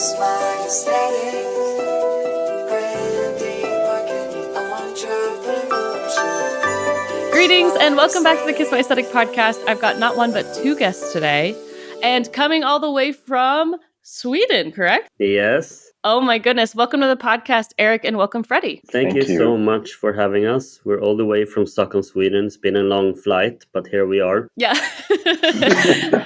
Just my aesthetic, branding, marketing, entrepreneurship. Greetings and welcome back to the Kiss My Aesthetic podcast. I've got not one but two guests today, and coming all the way from Sweden, correct? Yes. Oh my goodness. Welcome to the podcast, Erik, and welcome, Freddie. Thank you so much for having us. We're all the way from Stockholm, Sweden. It's been a long flight, but here we are. Yeah.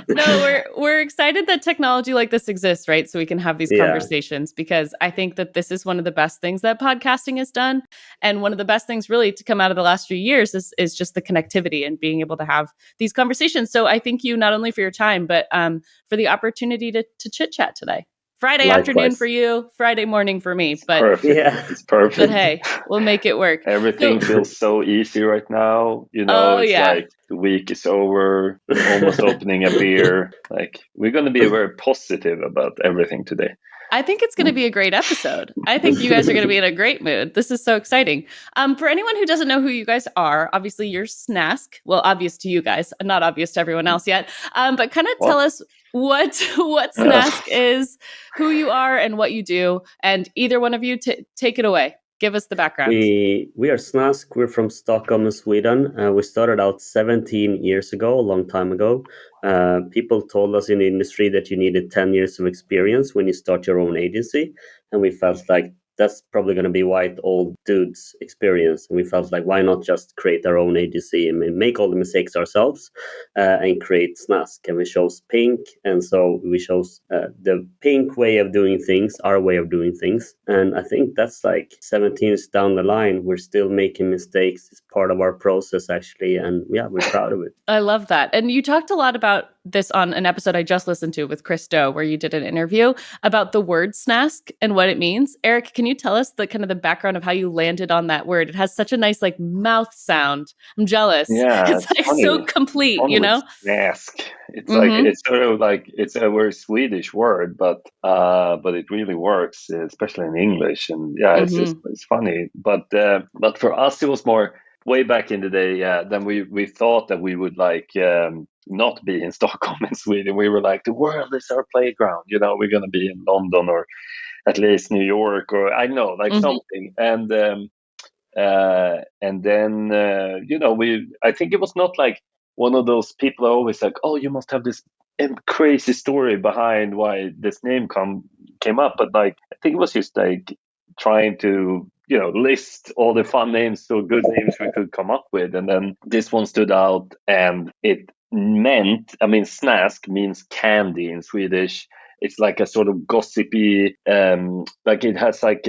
No, we're excited that technology like this exists, right? So we can have these conversations, because I think that this is one of the best things that podcasting has done. And one of the best things really to come out of the last few years is just the connectivity and being able to have these conversations. So I thank you not only for your time, but for the opportunity to chit chat today. Friday afternoon for you, Friday morning for me. But perfect. Yeah. It's perfect. But hey, we'll make it work. Everything feels so easy right now. You know, like the week is over, almost opening a beer. Like, we're going to be very positive about everything today. I think it's going to be a great episode. I think you guys are going to be in a great mood. This is so exciting. For anyone who doesn't know who you guys are, obviously you're Snask. Well, obvious to you guys, not obvious to everyone else yet. But kind of tell us what Snask is, who you are, and what you do. And either one of you, take it away. Give us the background. We are Snask. We're from Stockholm, Sweden. We started out 17 years ago, a long time ago. People told us in the industry that you needed 10 years of experience when you start your own agency. And we felt like that's probably going to be white old dudes experience. And we felt like, why not just create our own agency and make all the mistakes ourselves and create Snask? And we chose pink. And so we chose the pink way of doing things, our way of doing things. And I think that's like 17 years down the line, we're still making mistakes. It's part of our process, actually. And yeah, we're proud of it. I love that. And you talked a lot about this on an episode I just listened to with Chris Doe, where you did an interview about the word Snask and what it means. Erik, can you tell us the kind of the background of how you landed on that word? It has such a nice like mouth sound. I'm jealous. Yeah, it's like funny. So complete, you know? Snask. It's like it's sort of like it's a very Swedish word, but it really works, especially in English. And yeah, it's funny. But for us, it was more way back in the day. Then we thought that we would like not be in Stockholm in Sweden. We were like, the world is our playground. You know, we're gonna be in London or at least New York, or I know, like something. And then you know, I think it was not like one of those people are always like, oh, you must have this crazy story behind why this name came up. But like, I think it was just like trying to, you know, list all the fun names, so good names we could come up with. And then this one stood out, and it meant, I mean, Snask means candy in Swedish. It's like a sort of gossipy, like it has like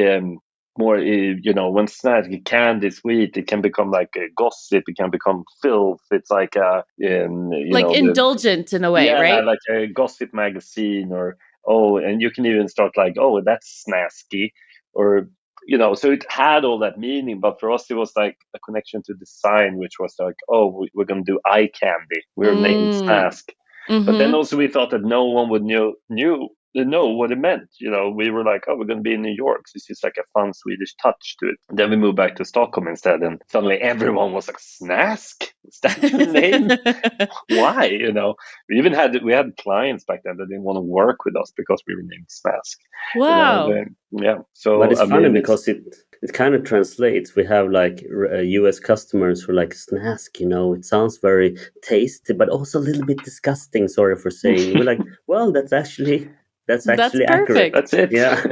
more, you know, when Snask, candy, sweet, it can become like a gossip, it can become filth. It's like a, like indulgent in a way, right? Like a gossip magazine, or, and you can even start like, oh, that's Snasky, or, you know, so it had all that meaning. But for us, it was like a connection to design, which was like, oh, we're going to do eye candy. We're named Snask. But then also we thought that no one would know what it meant. You know, we were like, oh, we're going to be in New York. So it's just like a fun Swedish touch to it. And then we moved back to Stockholm instead. And suddenly everyone was like, Snask? Is that your name? Why? You know, we had clients back then that didn't want to work with us because we were named Snask. Wow. You know, yeah. So, but it's funny because it kind of translates. We have like US customers who are like, Snask, you know, it sounds very tasty, but also a little bit disgusting. Sorry for saying. We're like, well, that's actually perfect. Accurate. That's it. Yeah.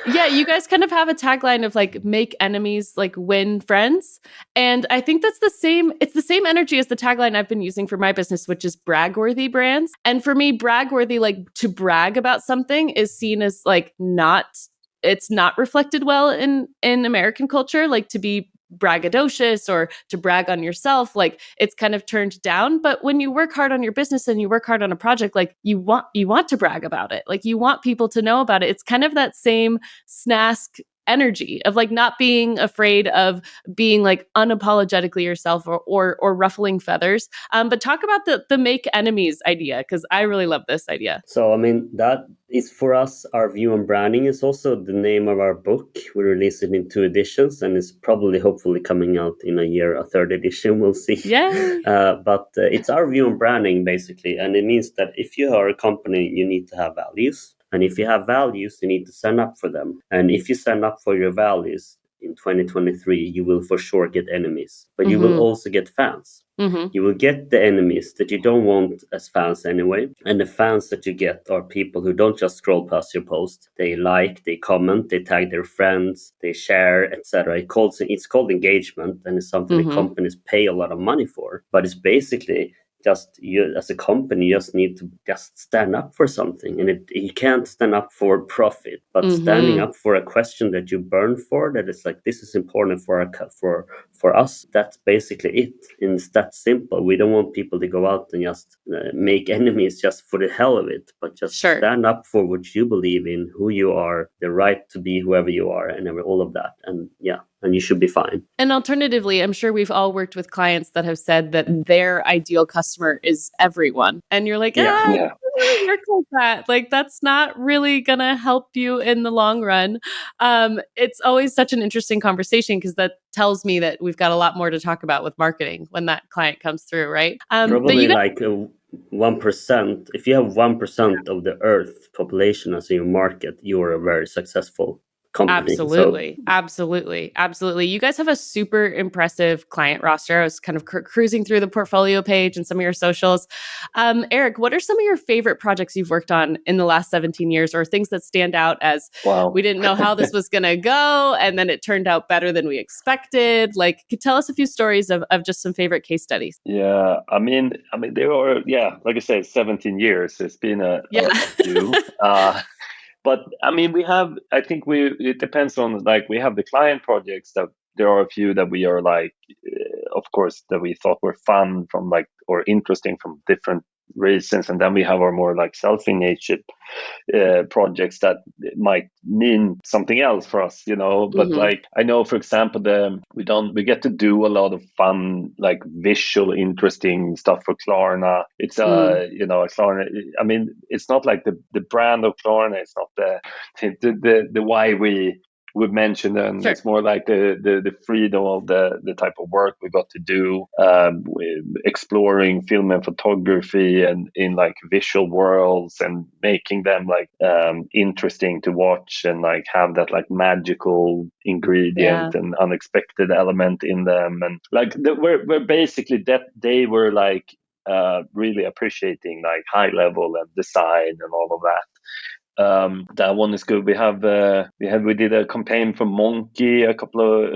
Yeah, you guys kind of have a tagline of like, make enemies, like win friends. And I think that's it's the same energy as the tagline I've been using for my business, which is brag-worthy brands. And for me, brag-worthy, like to brag about something is seen as like it's not reflected well in American culture, like to be braggadocious or to brag on yourself, like it's kind of turned down. But when you work hard on your business and you work hard on a project, like you want to brag about it, like you want people to know about it. It's kind of that same Snask energy of like not being afraid of being like unapologetically yourself or ruffling feathers. But talk about the make enemies idea, because I really love this idea. So I mean, that is for us, our view on branding is also the name of our book. We released it in 2 editions, and it's probably hopefully coming out in a year, a 3rd edition, we'll see. Yeah. But it's our view on branding basically, and it means that if you are a company, you need to have values. And if you have values, you need to stand up for them. And if you stand up for your values in 2023, you will for sure get enemies, but you will also get fans. You will get the enemies that you don't want as fans anyway. And the fans that you get are people who don't just scroll past your post. They like, they comment, they tag their friends, they share, etc. It's called engagement, and it's something that companies pay a lot of money for. But it's basically just you as a company, you just need to just stand up for something. And you can't stand up for profit, but standing up for a question that you burn for, that is like, this is important for us. That's basically it. And it's that simple. We don't want people to go out and just make enemies just for the hell of it, but just stand up for what you believe in, who you are, the right to be whoever you are, and all of that. And and you should be fine. And alternatively, I'm sure we've all worked with clients that have said that their ideal customer is everyone. And you're like, it doesn't really work like that. Like, that's not really going to help you in the long run. It's always such an interesting conversation because that tells me that we've got a lot more to talk about with marketing when that client comes through, right? Probably like 1%. If you have 1% of the Earth population as your market, you're a very successful company. Absolutely. You guys have a super impressive client roster. I was kind of cruising through the portfolio page and some of your socials. Erik, what are some of your favorite projects you've worked on in the last 17 years, or things that stand out as we didn't know how this was going to go, and then it turned out better than we expected? Like, tell us a few stories of just some favorite case studies. Yeah, I mean, there are, like I said, 17 years. It's been a few. But I mean, it depends on, like, we have the client projects that there are a few that we are like, of course, that we thought were fun from like, or interesting from different reasons. And then we have our more like self-initiated projects that might mean something else for us, but like, I know, for example, we get to do a lot of fun, like visual, interesting stuff for Klarna. It's Klarna, I mean, it's not like the brand of Klarna, it's not the why we would mention, and it's more like the freedom of the type of work we got to do, exploring film and photography and in like visual worlds, and making them like interesting to watch, and like have that like magical ingredient and unexpected element in them, and like we're basically that they were like really appreciating like high level and design and all of that. That one is good. We did a campaign for Monkey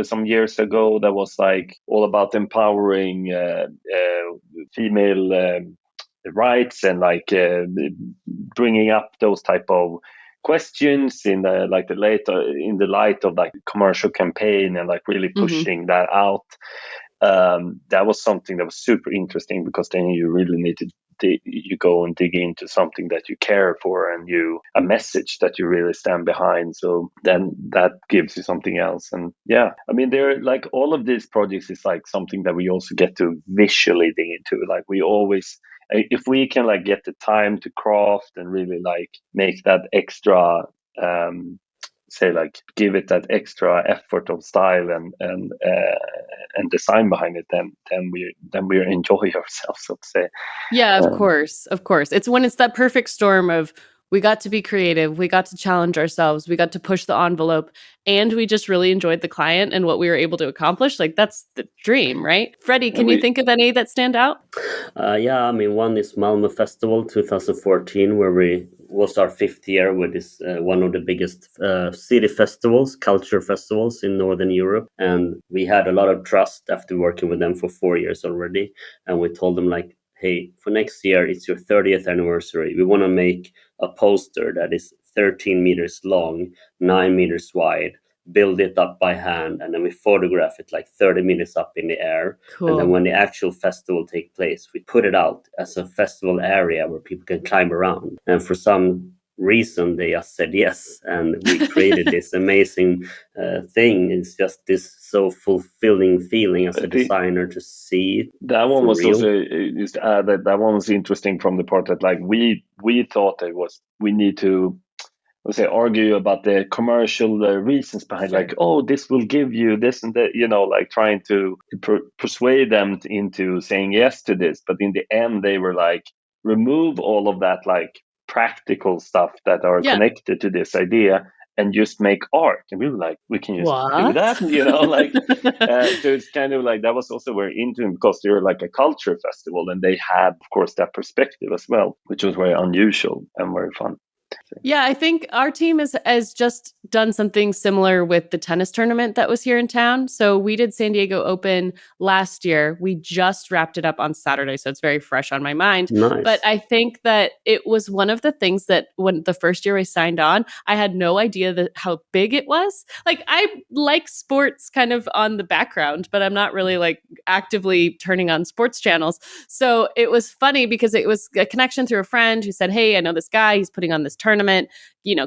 some years ago that was like all about empowering female rights, and like bringing up those type of questions in the light of like commercial campaign, and like really pushing that out. That was something that was super interesting, because then you really need to you go and dig into something that you care for, and a message that you really stand behind. So then that gives you something else. And I mean, there, like, all of these projects is like something that we also get to visually dig into. Like, we always, if we can like get the time to craft and really like make that extra say, like, give it that extra effort of style and design behind it, then we enjoy ourselves, so to say. Yeah, of course. It's when it's that perfect storm of, we got to be creative, we got to challenge ourselves, we got to push the envelope, and we just really enjoyed the client and what we were able to accomplish. Like, that's the dream, right? Freddie, can you think of any that stand out? I mean, one is Malmö Festival 2014, where was our 5th year with this one of the biggest city festivals, culture festivals in Northern Europe. And we had a lot of trust after working with them for 4 years already. And we told them, like, hey, for next year, it's your 30th anniversary. We want to make a poster that is 13 meters long, 9 meters wide, build it up by hand, and then we photograph it like 30 minutes up in the air. Cool. And then when the actual festival takes place, we put it out as a festival area where people can climb around. And for some reason, they just said yes, and we created this amazing thing. It's just this so fulfilling feeling as a designer to see it. That one was real. Also just that one was interesting from the part that, like, we thought we need to, let's say, argue about the commercial reasons behind, like, oh, this will give you this and that, like trying to persuade them into saying yes to this. But in the end, they were like, remove all of that, like, practical stuff that are Yeah. connected to this idea and just make art. And we were like, we can just do What? that, you know, like, so it's kind of like, that was also very into it because they're like a culture festival and they had, of course, that perspective as well, which was very unusual and very fun. Yeah, I think our team has just done something similar with the tennis tournament that was here in town. So we did San Diego Open last year. We just wrapped it up on Saturday, so it's very fresh on my mind. But Nice. I think that it was one of the things that when the first year I signed on, I had no idea that how big it was. Like I like sports kind of on the background, but I'm not really like actively turning on sports channels. So it was funny because it was a connection through a friend who said, "Hey, I know this guy, he's putting on this tournament.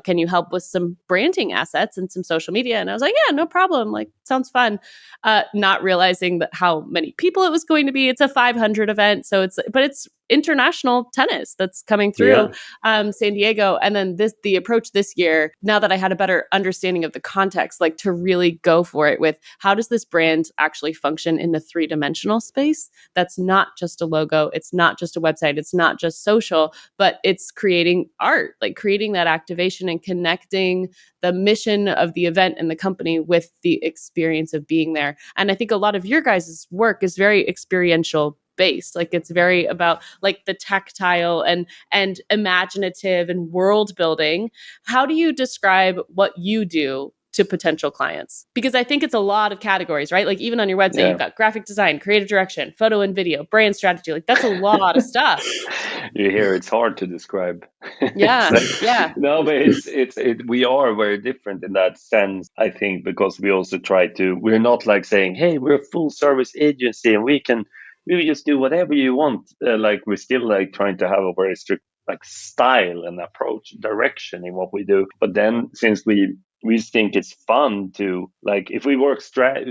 Can you help with some branding assets and some social media?" And I was like, "Yeah, no problem. Like, sounds fun." Not realizing that how many people it was going to be. It's a 500 event, so it's international tennis that's coming through Yeah. San Diego. And then the approach this year, now that I had a better understanding of the context, like to really go for it with how does this brand actually function in the 3-dimensional space? That's not just a logo. It's not just a website. It's not just social, but it's creating art, like creating that activation and connecting the mission of the event and the company with the experience of being there. And I think a lot of your guys' work is very experiential based. Like it's very about like the tactile and imaginative and world building. How do you describe what you do to potential clients? Because I think it's a lot of categories, right? Like even on your website, you've got graphic design, creative direction, photo and video, brand strategy. Like that's a lot of stuff. You hear it's hard to describe. Yeah. Yeah. No, but we are very different in that sense, I think, because we also we're not like saying, hey, we're a full service agency and we just do whatever you want. Like we're still like trying to have a very strict like style and approach direction in what we do. But then since we think it's fun to like if we work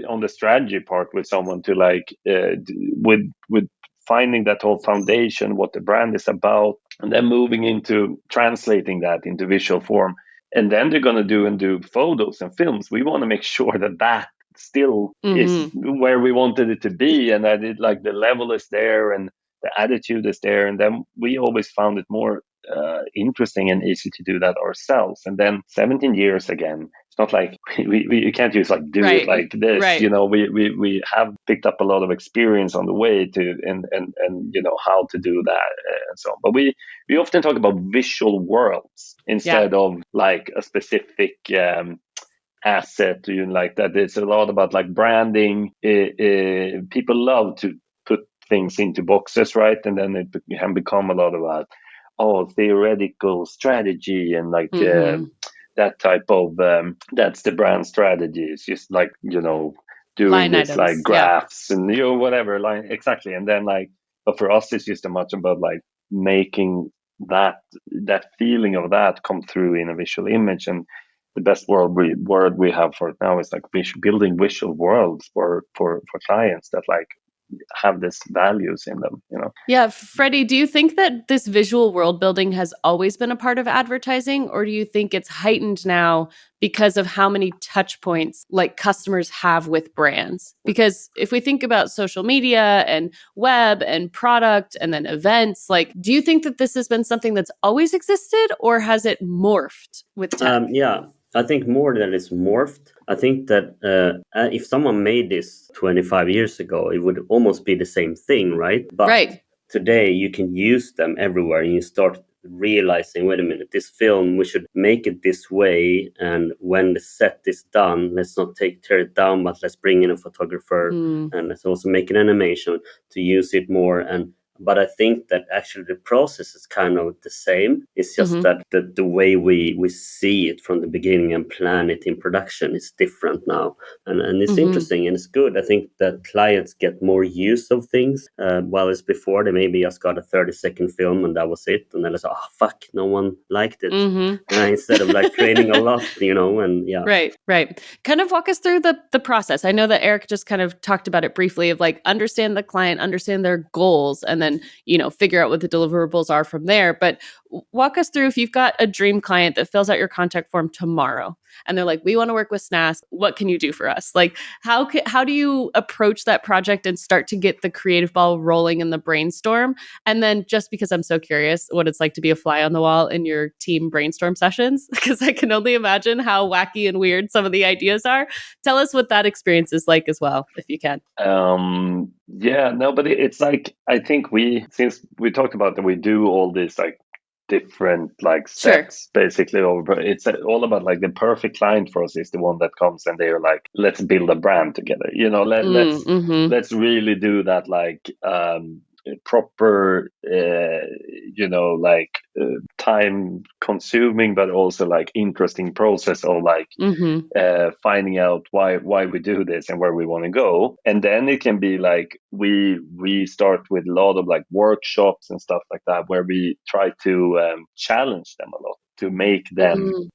on the strategy part with someone to like with finding that whole foundation, what the brand is about, and then moving into translating that into visual form, and then they're going to do photos and films. We want to make sure that still is where we wanted it to be, and that it like the level is there and the attitude is there, and then we always found it more interesting and easy to do that ourselves. And then 17 years again, it's not like we can't just like do it like this. Right. You know, we have picked up a lot of experience on the way to and you know how to do that and so on. But we often talk about visual worlds instead of like a specific asset to you like that. It's a lot about like branding. People love to put things into boxes, right? And then it can become a lot about theoretical strategy and like that type of that's the brand strategy. It's just like doing line this items, like graphs and whatever line exactly. And then like, but for us, it's just as much about like making that feeling of that come through in a visual image. And the best word we have for it now is like building visual worlds for clients that like have this values in them, Yeah, Freddie, do you think that this visual world building has always been a part of advertising, or do you think it's heightened now because of how many touch points like customers have with brands? Because if we think about social media and web and product and then events, like, do you think that this has been something that's always existed, or has it morphed with tech? Yeah, I think more than it's morphed. I think that if someone made this 25 years ago, it would almost be the same thing, right? But today you can use them everywhere and you start realizing, wait a minute, this film, we should make it this way. And when the set is done, let's not tear it down, but let's bring in a photographer and let's also make an animation to use it more. But I think that actually the process is kind of the same. It's just that the way we see it from the beginning and plan it in production is different now. And it's interesting and it's good. I think that clients get more use of things. While it's before, they maybe just got a 30-second film and that was it. And then it's, oh, fuck, no one liked it. Instead of like training a lot, and yeah. Right. Kind of walk us through the process. I know that Erik just kind of talked about it briefly of like understand the client, understand their goals, and then, figure out what the deliverables are from there. But walk us through if you've got a dream client that fills out your contact form tomorrow and they're like, we want to work with Snask. What can you do for us? Like, how do you approach that project and start to get the creative ball rolling in the brainstorm? And then, just because I'm so curious what it's like to be a fly on the wall in your team brainstorm sessions, because I can only imagine how wacky and weird some of the ideas are. Tell us what that experience is like as well, if you can. Yeah, no, but it's like, I think since we talked about that, we do all these like different like Sure. steps basically over. It's all about like the perfect client for us is the one that comes and they're like, let's build a brand together. Mm-hmm. Let's really do that, like proper time consuming but also like interesting process of like Mm-hmm. finding out why we do this and where we want to go. And then it can be like we start with a lot of like workshops and stuff like that where we try to challenge them a lot to make them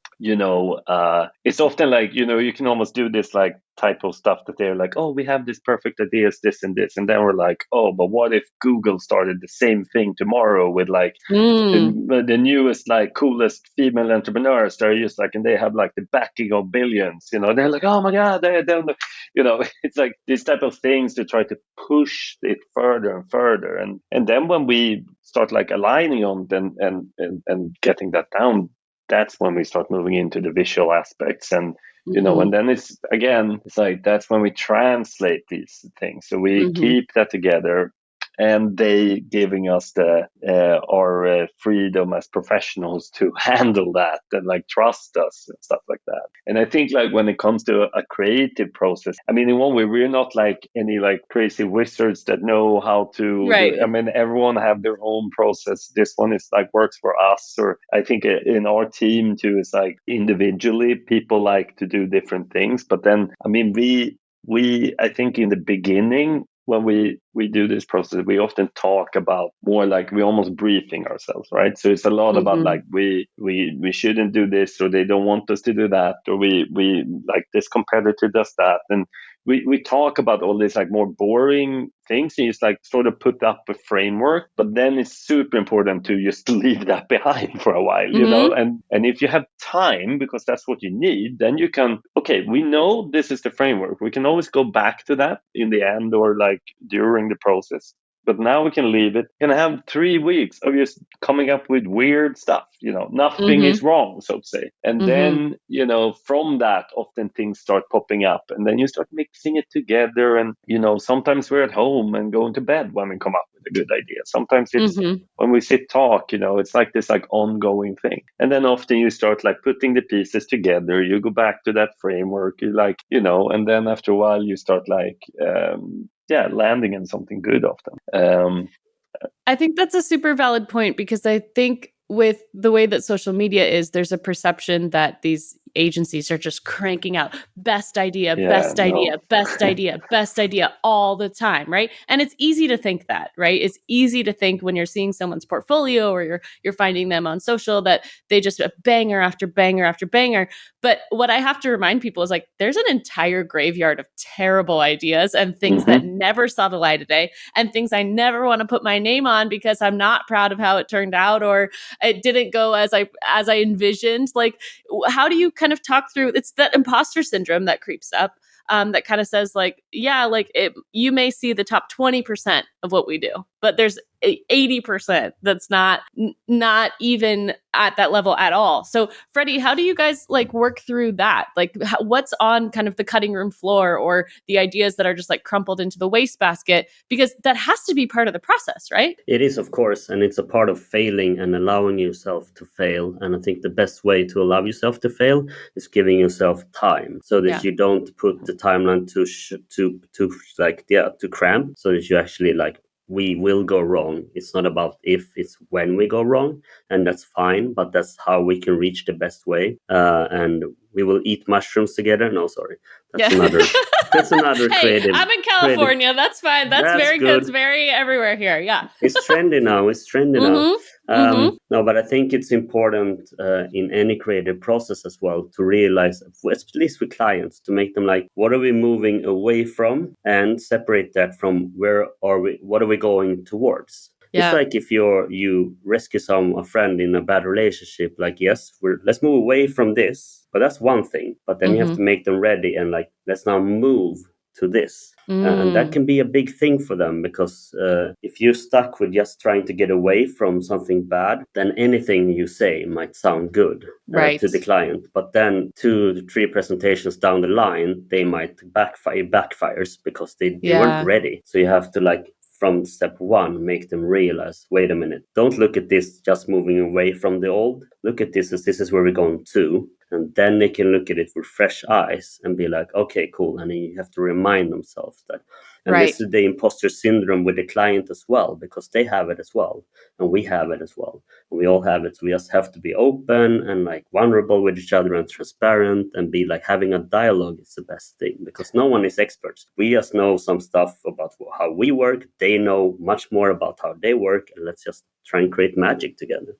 it's often like you can almost do this like type of stuff that they're like, oh, we have this perfect ideas, this and this, and then we're like, oh, but what if Google started the same thing tomorrow with like the newest like coolest female entrepreneurs that are just like, and they have like the backing of billions, they're like, oh my god, they don't it's like these type of things to try to push it further and further, and then when we start like aligning on them and getting that down, that's when we start moving into the visual aspects. And and then it's like that's when we translate these things, so we keep that together, and they giving us our freedom as professionals to handle that and like trust us and stuff like that. And I think like when it comes to a creative process, I mean, in one way we're not like any like crazy wizards that know how to do Right. it. I mean, everyone have their own process. This one is like works for us, or I think in our team too, is like individually people like to do different things. But then I mean, we I think in the beginning when we do this process, we often talk about more like we almost briefing ourselves, right? So it's a lot about like we shouldn't do this, or they don't want us to do that, or we like this competitor does that, and we talk about all these like more boring things, and just like sort of put up a framework. But then it's super important to just leave that behind for a while, and if you have time, because that's what you need, then you can, okay, we know this is the framework, we can always go back to that in the end or like during the process. But now we can leave it. We can have 3 weeks of just coming up with weird stuff. Nothing is wrong, so to say. And then, from that, often things start popping up. And then you start mixing it together. And, sometimes we're at home and going to bed when we come up with a good idea. Sometimes it's when we sit talk, it's like this like ongoing thing. And then often you start like putting the pieces together. You go back to that framework. You like, and then after a while you start like, landing in something good often. I think that's a super valid point, because I think with the way that social media is, there's a perception that these agencies are just cranking out best idea, best idea all the time, right? And it's easy to think that, right? It's easy to think when you're seeing someone's portfolio or you're finding them on social that they just banger after banger after banger. But what I have to remind people is like, there's an entire graveyard of terrible ideas and things that never saw the light of day, and things I never want to put my name on because I'm not proud of how it turned out, or it didn't go as I envisioned. Like, how do you kind of talk through? It's that imposter syndrome that creeps up. That kind of says like, yeah, like you may see the top 20% of what we do, but there's 80% that's not even at that level at all. So Freddie, how do you guys like work through that? Like what's on kind of the cutting room floor, or the ideas that are just like crumpled into the wastebasket? Because that has to be part of the process, right? It is, of course, and it's a part of failing and allowing yourself to fail. And I think the best way to allow yourself to fail is giving yourself time, so that you don't put the timeline to cramp, so that you actually like, we will go wrong. It's not about if, it's when we go wrong, and that's fine. But that's how we can reach the best way. And we will eat mushrooms together. No, sorry, that's another. That's another hey, creative. I'm in California. That's fine. That's very good. It's very everywhere here. Yeah. It's trendy now. No, but I think it's important in any creative process as well to realize, at least with clients, to make them like, what are we moving away from, and separate that from what are we going towards. It's Yeah. like if you rescue a friend in a bad relationship, like, yes, let's move away from this, but that's one thing. But then you have to make them ready and like, let's now move to this. And that can be a big thing for them, because if you're stuck with just trying to get away from something bad, then anything you say might sound good Right. to the client. But then 2 to 3 presentations down the line, they might backfires because they weren't ready. So you have to like, from step 1, make them realize, wait a minute, don't look at this just moving away from the old. Look at this as this is where we're going to. And then they can look at it with fresh eyes and be like, okay, cool. And then you have to remind themselves that. And Right. this is the imposter syndrome with the client as well, because they have it as well. And we have it as well. And we all have it. So we just have to be open and like vulnerable with each other and transparent, and be like, having a dialogue is the best thing, because no one is experts. We just know some stuff about how we work. They know much more about how they work. And let's just try and create magic together.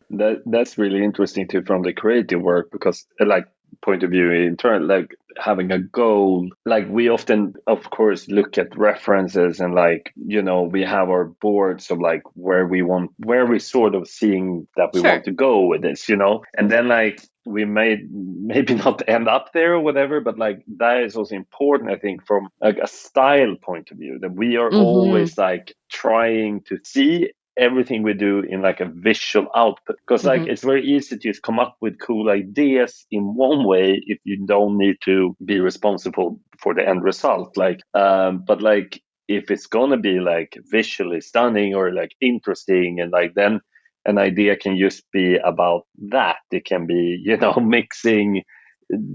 That's really interesting too from the creative work, because like point of view in turn, like having a goal, like we often of course look at references and like, you know, we have our boards of like where we sort of seeing that we want to go with this, you know, and then like we may maybe not end up there or whatever, but like that is also important, I think, from like a style point of view, that we are always like trying to see everything we do in like a visual output, because like it's very easy to just come up with cool ideas in one way if you don't need to be responsible for the end result, like but like if it's gonna be like visually stunning or like interesting, and like then an idea can just be about that. It can be, you know, mixing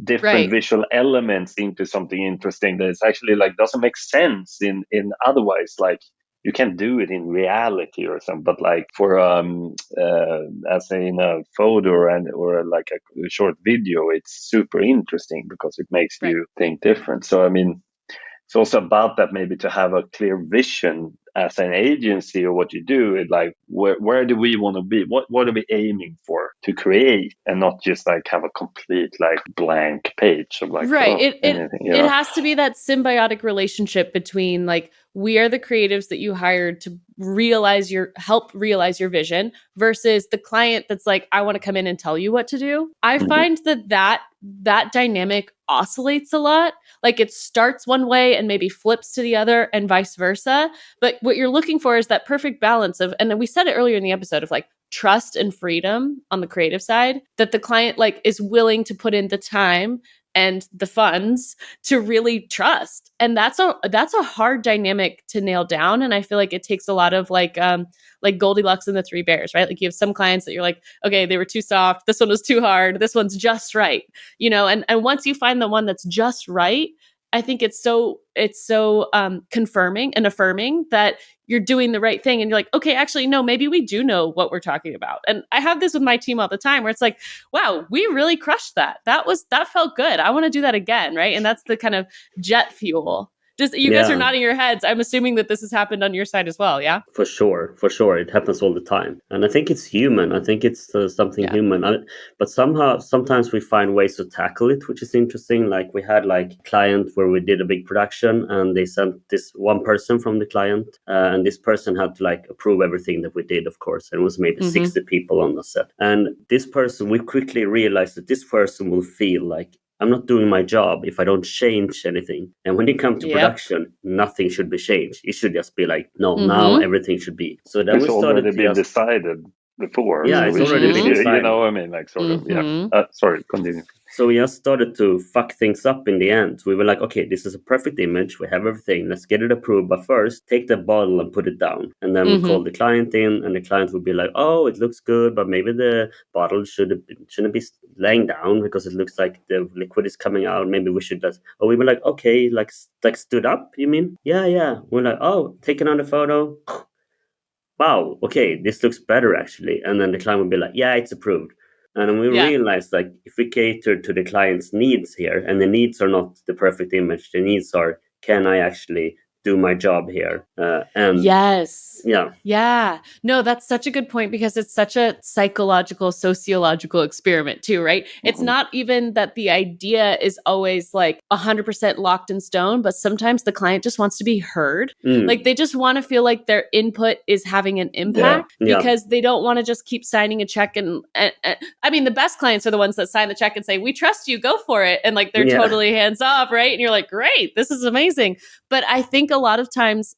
different visual elements into something interesting that is actually like doesn't make sense in otherwise, like you can do it in reality or something, but like for as in a photo or like a short video, it's super interesting because it makes you think different. So I mean, it's also about that, maybe to have a clear vision as an agency or what you do. It like where do we want to be? What are we aiming for to create, and not just like have a complete like blank page of like anything. You know? It has to be that symbiotic relationship between like, we are the creatives that you hired to help realize your vision, versus the client that's like, I want to come in and tell you what to do. I find that dynamic oscillates a lot. Like it starts one way and maybe flips to the other, and vice versa. But what you're looking for is that perfect balance of, and we said it earlier in the episode, of like trust and freedom on the creative side, that the client like is willing to put in the time and the funds to really trust. And that's a hard dynamic to nail down. And I feel like it takes a lot of like Goldilocks and the Three Bears, right? Like you have some clients that you're like, okay, they were too soft. This one was too hard. This one's just right. You know, and once you find the one that's just right, I think it's so confirming and affirming that you're doing the right thing. And you're like, okay, actually, no, maybe we do know what we're talking about. And I have this with my team all the time where it's like, wow, we really crushed that. That felt good. I want to do that again. Right. And that's the kind of jet fuel. Just you guys are nodding your heads. I'm assuming that this has happened on your side as well. Yeah. For sure. It happens all the time, and I think it's human. I think it's something human. But sometimes we find ways to tackle it, which is interesting. Like we had like a client where we did a big production, and they sent this one person from the client, and this person had to like approve everything that we did, of course. And it was maybe 60 people on the set, and this person, we quickly realized that this person will feel like, I'm not doing my job if I don't change anything. And when it comes to production, nothing should be changed. It should just be like, no, now everything should be. So then it's already been decided before. Yeah, so it's already been decided. You know, I mean, like sort of, sorry, continue. So we just started to fuck things up in the end. We were like, okay, this is a perfect image. We have everything. Let's get it approved. But first, take the bottle and put it down. And then we call the client in, and the client would be like, oh, it looks good, but maybe the bottle shouldn't be laying down because it looks like the liquid is coming out. Maybe we should just... Oh, we were like, okay, like stood up, you mean? Yeah. We're like, oh, take another photo. Wow, okay, this looks better actually. And then the client would be like, yeah, it's approved. And we realized, like, if we cater to the client's needs here, and the needs are not the perfect image, the needs are, can I actually do my job here? And yes. Yeah. No, that's such a good point, because it's such a psychological, sociological experiment too, right? It's not even that the idea is always like 100% locked in stone, but sometimes the client just wants to be heard. Like they just want to feel like their input is having an impact because they don't want to just keep signing a check. And I mean, the best clients are the ones that sign the check and say, we trust you, go for it. And like, they're totally hands off. Right. And you're like, great, this is amazing. But I think a lot of times,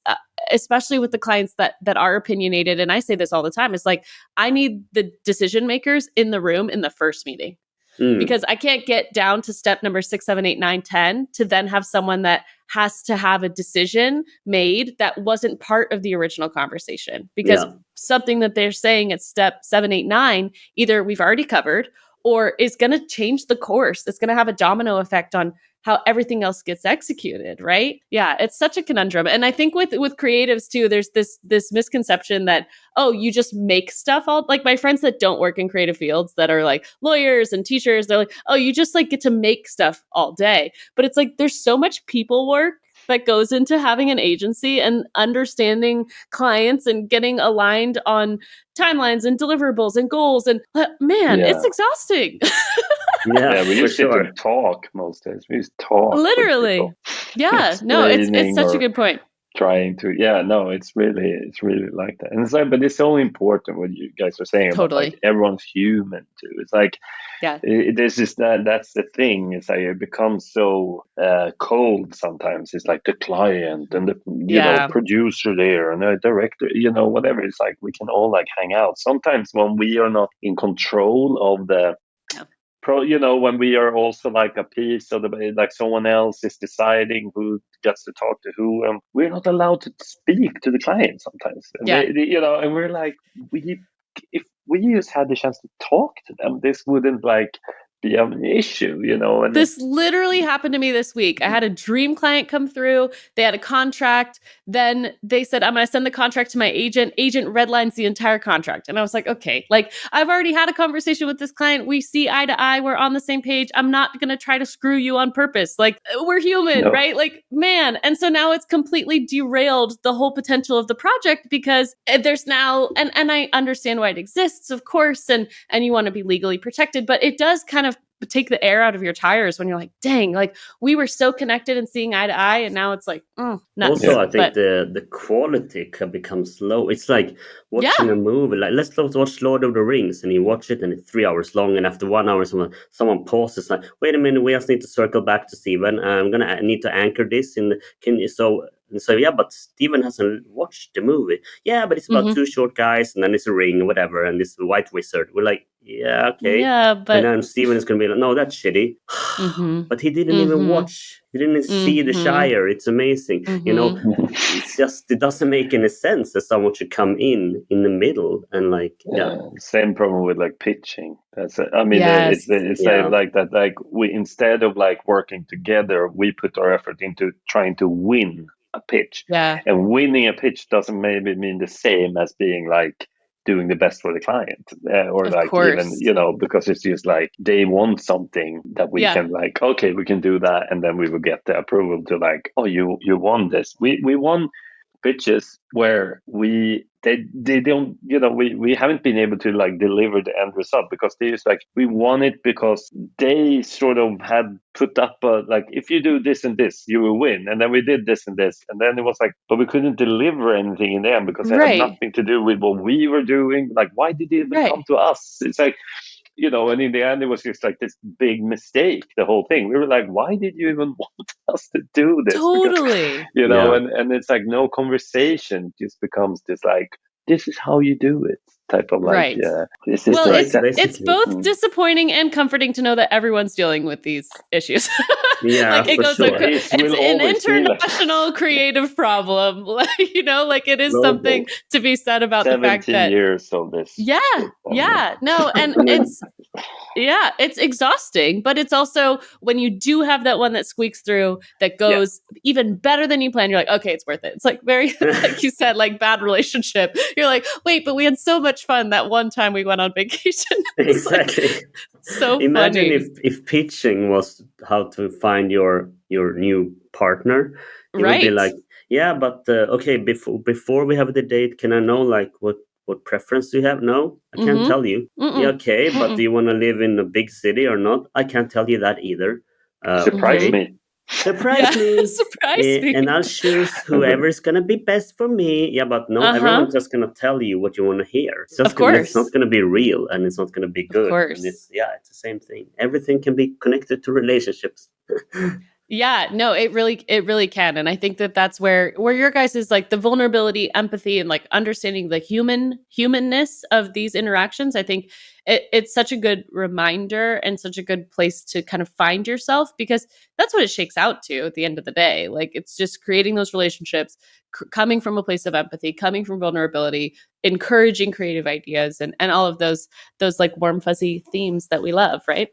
especially with the clients that are opinionated, and I say this all the time, it's like, I need the decision makers in the room in the first meeting. Because I can't get down to step number 6, 7, 8, 9, 10 to then have someone that has to have a decision made that wasn't part of the original conversation. Because something that they're saying at step 7, 8, 9, either we've already covered or is going to change the course. It's going to have a domino effect on how everything else gets executed, right? Yeah, it's such a conundrum. And I think with creatives too, there's this misconception that, oh, you just make stuff all, like my friends that don't work in creative fields that are like lawyers and teachers, they're like, oh, you just like get to make stuff all day. But it's like, there's so much people work that goes into having an agency and understanding clients and getting aligned on timelines and deliverables and goals. And man, it's exhausting. We used to talk most days. We used to talk. Literally. Yeah. No, it's such a good point. Trying to, it's really like that. And it's like, but it's so important what you guys are saying about like everyone's human too. It's like, this is that's the thing. It's like it becomes so cold sometimes. It's like the client and the know producer there and the director, whatever. It's like we can all like hang out. Sometimes when we are not in control of the when we are also like a piece of the, like someone else is deciding who gets to talk to who, and we're not allowed to speak to the client sometimes. And and we're like, if we just had the chance to talk to them, this wouldn't like be an issue, And this literally happened to me this week. I had a dream client come through. They had a contract. Then they said, I'm going to send the contract to my agent. Agent redlines the entire contract. And I was like, okay, like I've already had a conversation with this client. We see eye to eye. We're on the same page. I'm not going to try to screw you on purpose. Like we're human, right? Like, man. And so now it's completely derailed the whole potential of the project because there's now, and I understand why it exists, of course. And you want to be legally protected, but it does kind of take the air out of your tires when you're like, dang, like we were so connected and seeing eye to eye, and now it's like, nuts. Also, I think the quality can become slow. It's like watching a movie. Like let's watch Lord of the Rings, and you watch it, and it's 3 hours long, and after 1 hour, someone pauses, like, wait a minute, we just need to circle back to Steven. I'm gonna need to anchor this in. But Steven hasn't watched the movie. Yeah, but it's about two short guys, and then it's a ring, or whatever, and this white wizard. We're like, yeah, okay. Yeah, but and then Steven is gonna be like, no, that's shitty. But he didn't even watch. He didn't see the Shire. It's amazing. It's just, it doesn't make any sense that someone should come in the middle and like, Same problem with like pitching. It's like that. Like we, instead of like working together, we put our effort into trying to win a pitch. Yeah. And winning a pitch doesn't maybe mean the same as being like doing the best for the client, or of like course. even because it's just like they want something that we can like, okay, we can do that, and then we will get the approval to like, oh, you won this. We won pitches where they don't, we haven't been able to like deliver the end result because they just like, we won it because they sort of had put up like, if you do this and this, you will win. And then we did this and this. And then it was like, but we couldn't deliver anything in the end because it had nothing to do with what we were doing. Like, why did it even come to us? It's like, and in the end, it was just like this big mistake, the whole thing. We were like, why did you even want us to do this? Totally. Because, and it's like no conversation just becomes this like, this is how you do it type of like, this is it's both disappointing and comforting to know that everyone's dealing with these issues. Like it goes sure. it's an international creative problem. Like it is something to be said about the fact that 17 years of this. No, and it's exhausting, but it's also when you do have that one that squeaks through that goes even better than you planned, you're like, okay, it's worth it. It's like very like you said, like bad relationship. You're like, wait, but we had so much fun that one time we went on vacation. Exactly. Like, so imagine funny. if pitching was how to find your new partner. It would be like, but okay, before we have the date, can I know like what preference do you have? No, I can't tell you. Yeah, okay, but do you want to live in a big city or not? I can't tell you that either. Surprise me. surprise me. surprise me. And I'll choose whoever's gonna be best for me. Yeah, but no, everyone's just gonna tell you what you want to hear. It's just Of course. it's not gonna be real, and it's not gonna be good. course. And it's the same thing. Everything can be connected to relationships. Yeah, no, it really can. And I think that that's where your guys is like the vulnerability, empathy, and like understanding the humanness of these interactions. I think it's such a good reminder and such a good place to kind of find yourself, because that's what it shakes out to at the end of the day. Like, it's just creating those relationships, coming from a place of empathy, coming from vulnerability, encouraging creative ideas, and all of those like warm fuzzy themes that we love, right?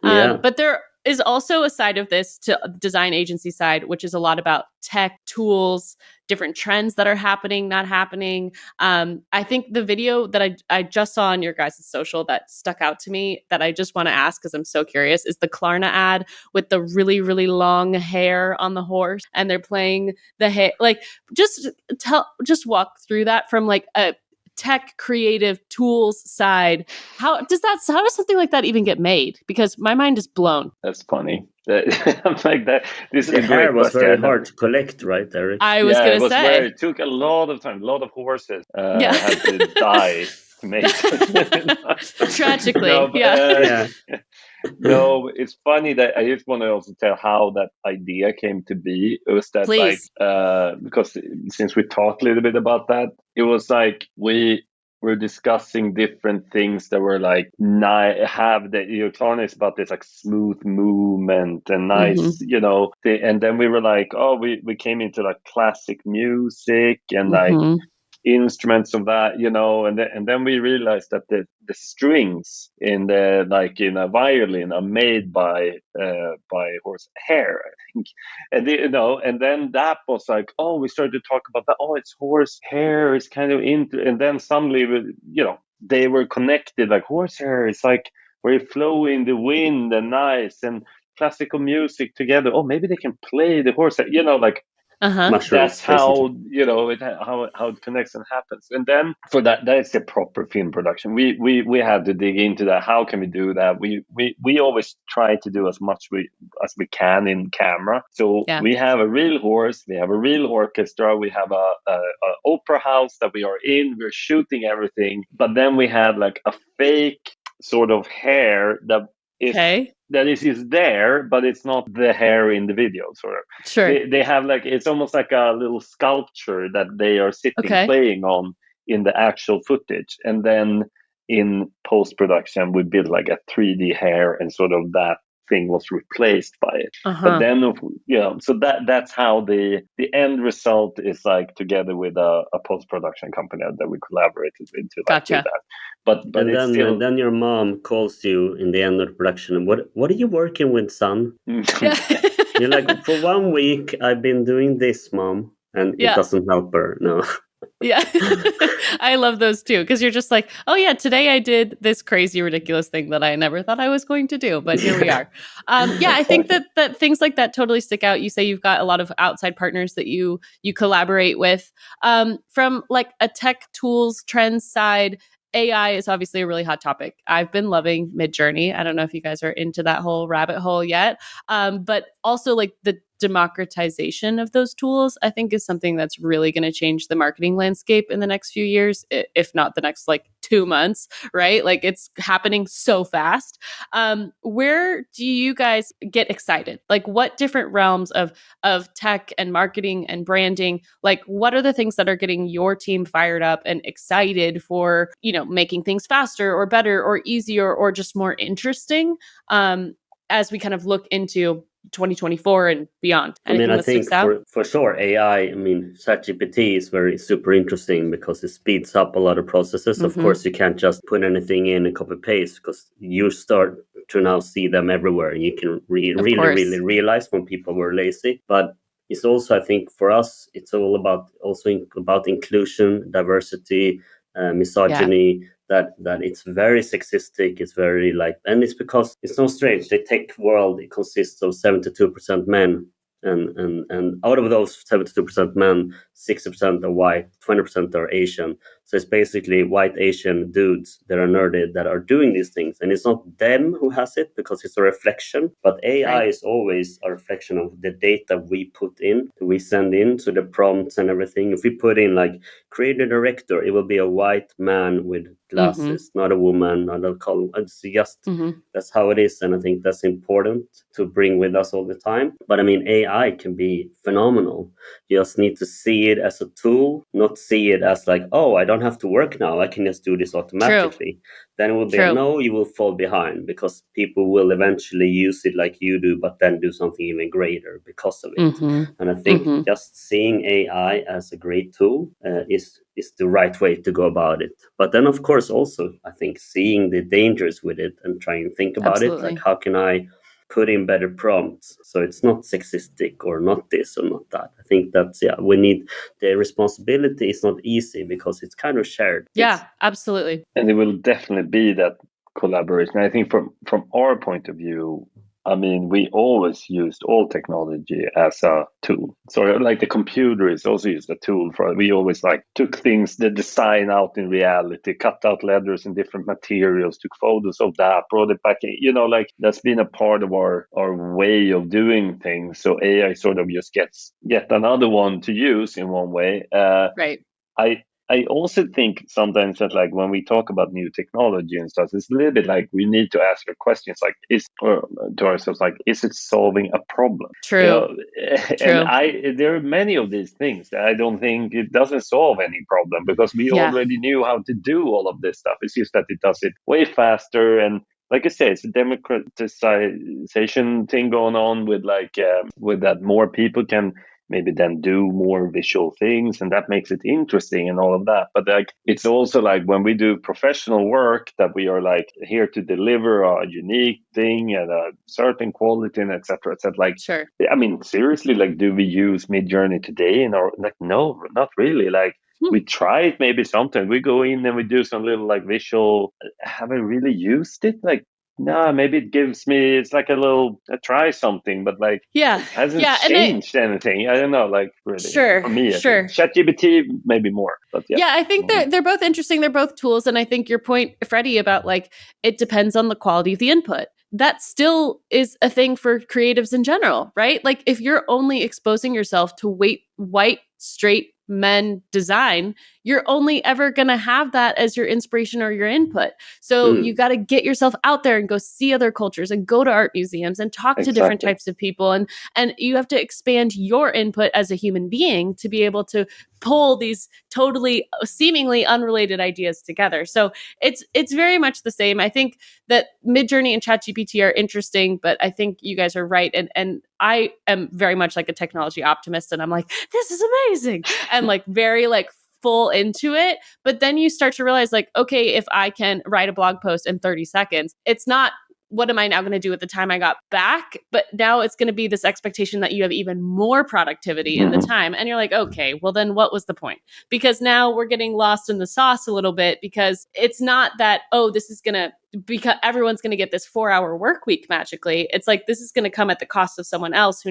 Yeah. But there is also a side of this to design agency side, which is a lot about tech tools, different trends that are happening, not happening. I think the video that I just saw on your guys' social that stuck out to me that I just want to ask, because I'm so curious, is the Klarna ad with the really, really long hair on the horse, and they're playing the hair. Like, just walk through that from like a tech creative tools side. How does something like that even get made? Because my mind is blown. That's funny. I'm like that. This is The a hair great was question. very hard to collect, right, Erik? I was gonna say it took a lot of time. A lot of horses Yeah. had to die to make it. Tragically. No, but, Yeah. no, it's funny that I just want to also tell how that idea came to be. It was that Please. because since we talked a little bit about that, it was like we were discussing different things that were like have the Klarna is about this like smooth movement and nice, and then we were like, oh, we came into like classic music and like instruments of that, and then we realized that the strings in the like in a violin are made by horse hair, I think, and and then that was like, oh, we started to talk about that. Oh, it's horse hair is kind of into, and then suddenly they were connected. Like horse hair is like very flowy in the wind and nice, and classical music together. Oh, maybe they can play the horse hair, like. Uh-huh. That's how how it connects and happens. And then for that's the proper film production. We had to dig into that. How can we do that? We always try to do as much as we can in camera. So we have a real horse, we have a real orchestra, we have a opera house that we are in. We're shooting everything, but then we had like a fake sort of hair that is there, but it's not the hair in the video. Sort of. Sure. They have like, it's almost like a little sculpture that they are sitting playing on in the actual footage, and then in post production we build like a 3D hair, and sort of that thing was replaced by it. But then so that's how the end result is, like together with a post production company that we collaborated with to like do that. But then your mom calls you in the end of the production. What are you working with, son? You're like, for 1 week I've been doing this, mom, and it doesn't help her. No. Yeah. I love those too, because you're just like, oh yeah, today I did this crazy ridiculous thing that I never thought I was going to do, but here we are. I think that things like that totally stick out. You say you've got a lot of outside partners that you collaborate with. From like a tech tools trends side, AI is obviously a really hot topic. I've been loving Midjourney. I don't know if you guys are into that whole rabbit hole yet, but also like the democratization of those tools, I think, is something that's really going to change the marketing landscape in the next few years, if not the next like 2 months, right? Like, it's happening so fast. Where do you guys get excited? Like, what different realms of tech and marketing and branding, like what are the things that are getting your team fired up and excited for, making things faster or better or easier or just more interesting, as we kind of look into 2024 and beyond? Anything I think for sure AI, ChatGPT is very super interesting because it speeds up a lot of processes. Of course, you can't just put anything in and copy paste, because you start to now see them everywhere, and you can really realize when people were lazy. But it's also, I think for us, it's all about inclusion, diversity, misogyny. That it's very sexistic. It's very and it's because it's no strange. The tech world, it consists of 72% men, and out of those 72% men, 60% are white, 20% are Asian. So it's basically white Asian dudes that are nerded that are doing these things. And it's not them who has it because it's a reflection, but AI is always a reflection of the data we put in, we send in, so the prompts and everything. If we put in like create a director, it will be a white man with glasses, not a woman, not a color. It's just that's how it is, and I think that's important to bring with us all the time. But I mean, AI can be phenomenal. You just need to see it as a tool, not see it as like, oh, I don't have to work now, I can just do this automatically. Then it will be no, you will fall behind because people will eventually use it like you do, but then do something even greater because of it. And I think just seeing AI as a great tool is the right way to go about it. But then, of course, also I think seeing the dangers with it and trying to think about it, like how can I put in better prompts so it's not sexistic or not this or not that. I think that's we need the responsibility is not easy because it's kind of shared. Absolutely. And it will definitely be that collaboration. I think from our point of view, I mean, we always used all technology as a tool. So like the computer is also used a tool for, we always like took things, the design out in reality, cut out letters in different materials, took photos of that, brought it back in, like that's been a part of our way of doing things. So AI sort of just gets yet another one to use in one way. Right. I also think sometimes that like when we talk about new technology and stuff, it's a little bit like we need to ask our questions like to ourselves like, is it solving a problem? True. And there are many of these things that I don't think it doesn't solve any problem because we already knew how to do all of this stuff. It's just that it does it way faster, and like I say, it's a democratization thing going on with with that more people can maybe then do more visual things, and that makes it interesting and all of that. But like it's also like when we do professional work that we are like here to deliver a unique thing at a certain quality and etc. Like I mean, seriously, like do we use Midjourney today in our like no, not really. Like we try it maybe sometimes. We go in and we do some little like visual. Have I really used it? Like no, maybe it gives me, it's like a try something, but like it hasn't changed anything. I don't know, like really. For me, ChatGPT maybe more, but I think they're both interesting. They're both tools. And I think your point, Freddie, about like it depends on the quality of the input. That still is a thing for creatives in general, right? Like if you're only exposing yourself to white, straight men design, you're only ever going to have that as your inspiration or your input. So you got to get yourself out there and go see other cultures and go to art museums and talk to different types of people. And you have to expand your input as a human being to be able to pull these totally seemingly unrelated ideas together. So it's very much the same. I think that Midjourney and ChatGPT are interesting, but I think you guys are right. And I am very much like a technology optimist, and I'm like, this is amazing. And like very like full into it. But then you start to realize like, okay, if I can write a blog post in 30 seconds, it's not what am I now going to do with the time I got back? But now it's going to be this expectation that you have even more productivity in the time. And you're like, okay, well then what was the point? Because now we're getting lost in the sauce a little bit, because it's not that, oh, this is going to, because everyone's going to get this 4-hour work week magically. It's like, this is going to come at the cost of someone else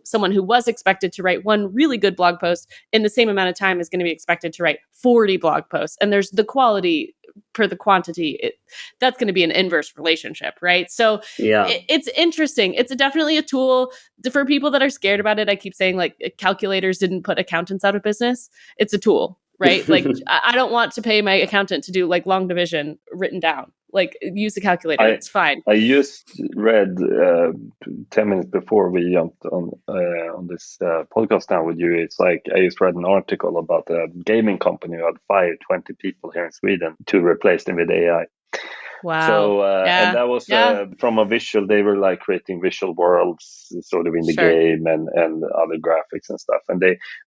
someone who was expected to write one really good blog post in the same amount of time is going to be expected to write 40 blog posts. And there's the quality per the quantity. That's going to be an inverse relationship, right? So it's interesting. It's definitely a tool for people that are scared about it. I keep saying like calculators didn't put accountants out of business. It's a tool, right? Like I don't want to pay my accountant to do like long division written down. Like use the calculator. It's fine. I just read 10 minutes before we jumped on this podcast now with you. It's like I just read an article about a gaming company who had fired 20 people here in Sweden to replace them with AI. Wow. So, and that was from a visual, they were like creating visual worlds sort of in the game and other graphics and stuff.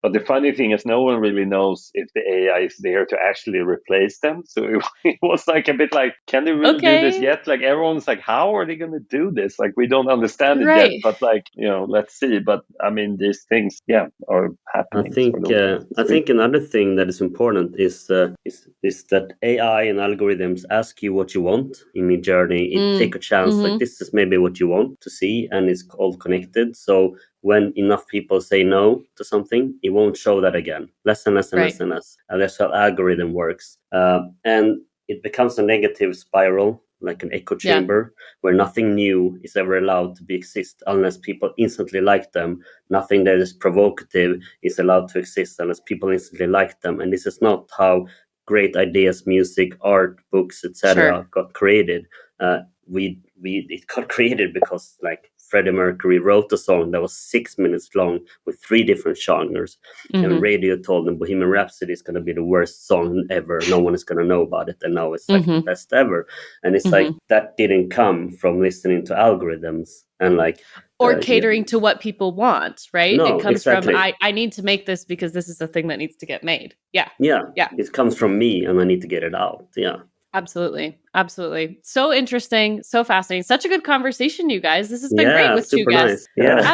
But the funny thing is no one really knows if the AI is there to actually replace them. So it was like a bit like, can they really do this yet? Like everyone's like, how are they going to do this? Like we don't understand it yet, but like, let's see. But I mean, these things, are happening. I think another thing that is important is that AI and algorithms ask you what you want in Midjourney. It take a chance like this is maybe what you want to see, and it's all connected. So when enough people say no to something, it won't show that again. Less and less and Right. less and less. And that's how algorithm works. And it becomes a negative spiral, like an echo chamber, where nothing new is ever allowed to be exist unless people instantly like them. Nothing that is provocative is allowed to exist unless people instantly like them. And this is not how great ideas, music, art, books, etc. got created. It got created because like Freddie Mercury wrote a song that was 6 minutes long with 3 different genres, and radio told them Bohemian Rhapsody is going to be the worst song ever. No one is going to know about it, and now it's like the best ever. And it's like that didn't come from listening to algorithms and like or catering to what people want, right? No, it comes exactly. from I need to make this because this is the thing that needs to get made. Yeah. It comes from me, and I need to get it out. Absolutely. So interesting, so fascinating. Such a good conversation, you guys. This has been great with two guests. Nice.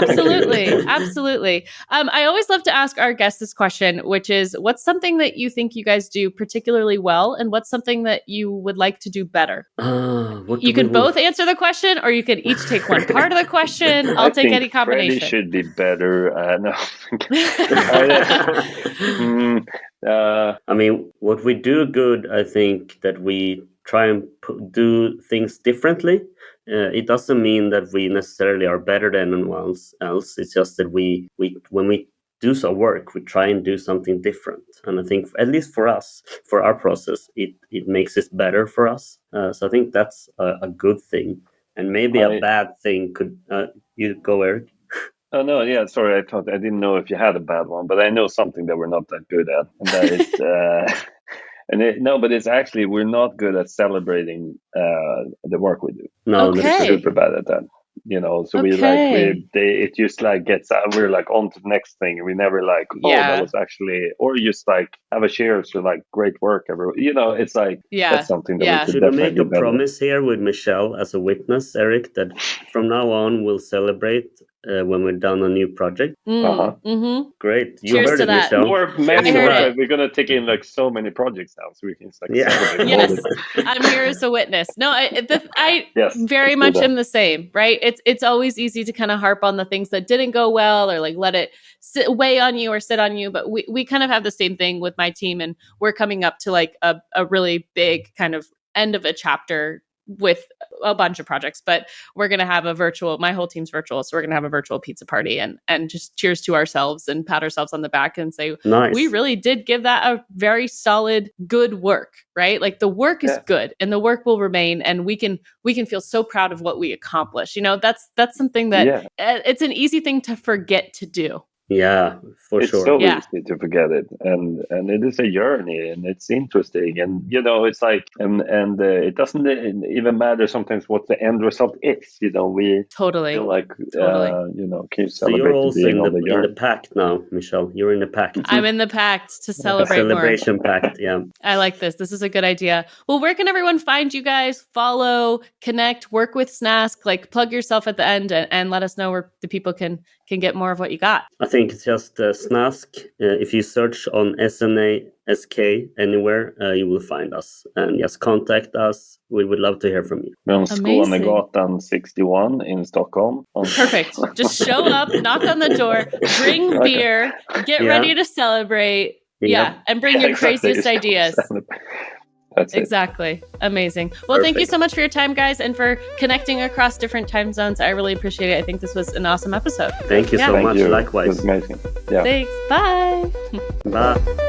Absolutely. I always love to ask our guests this question, which is, what's something that you think you guys do particularly well, and what's something that you would like to do better? You can both answer the question, or you can each take one part of the question. I'll take any combination. Freddie should be better. No. I mean, what we do good, I think that we try and do things differently. It doesn't mean that we necessarily are better than anyone else. It's just that we when we do some work, we try and do something different. And I think, at least for us, for our process, it makes it better for us. So I think that's a good thing. And maybe a bad thing could... you go, Erik. Oh, no, yeah, sorry, I didn't know if you had a bad one, but I know something that we're not that good at, and that is, but it's actually, we're not good at celebrating the work we do. No, We're super bad at that, so it just like gets out, we're like on to the next thing, and we never like, that was actually, or just like have a cheers to like great work, it's like, that's something that we could Should definitely we make a do better. promise here with Michelle as a witness, Erik, that from now on we'll celebrate when we're done a new project? Great. You Cheers heard to it, that. Michelle. Or maybe we're going to take in like so many projects now, so we can like celebrate. Yes, I'm here as a witness. No, I very much am the same, right? It's always easy to kind of harp on the things that didn't go well, or like let it weigh on you or sit on you. But we kind of have the same thing with my team, and we're coming up to like a really big kind of end of a chapter with a bunch of projects, but we're going to have my whole team's virtual. So we're going to have a virtual pizza party and just cheers to ourselves and pat ourselves on the back and say, nice. We really did give that a very solid, good work, right? Like the work is good and the work will remain, and we can feel so proud of what we accomplished. That's something that it's an easy thing to forget to do. Yeah, for it's sure. So easy to forget it, and it is a journey, and it's interesting, and it's like, and it doesn't even matter sometimes what the end result is. We totally feel like can you celebrate? So you're also in the pact now, Michelle. You're in the pact. I'm in the pact to celebrate celebration more. Pact. Yeah, I like this. This is a good idea. Well, where can everyone find you guys? Follow, connect, work with Snask. Like plug yourself at the end and let us know where the people can get more of what you got. I think it's just Snask. If you search on SNASK anywhere, you will find us. And just contact us. We would love to hear from you. We're on Skånegatan 61 in Stockholm. Perfect. Just show up, knock on the door, bring beer, get ready to celebrate. Yeah, and bring your craziest ideas. That's exactly. Amazing. Well, Thank you so much for your time, guys, and for connecting across different time zones. I really appreciate it. I think this was an awesome episode. Thank you so much. Likewise. It was amazing. Yeah. Thanks. Bye. Bye.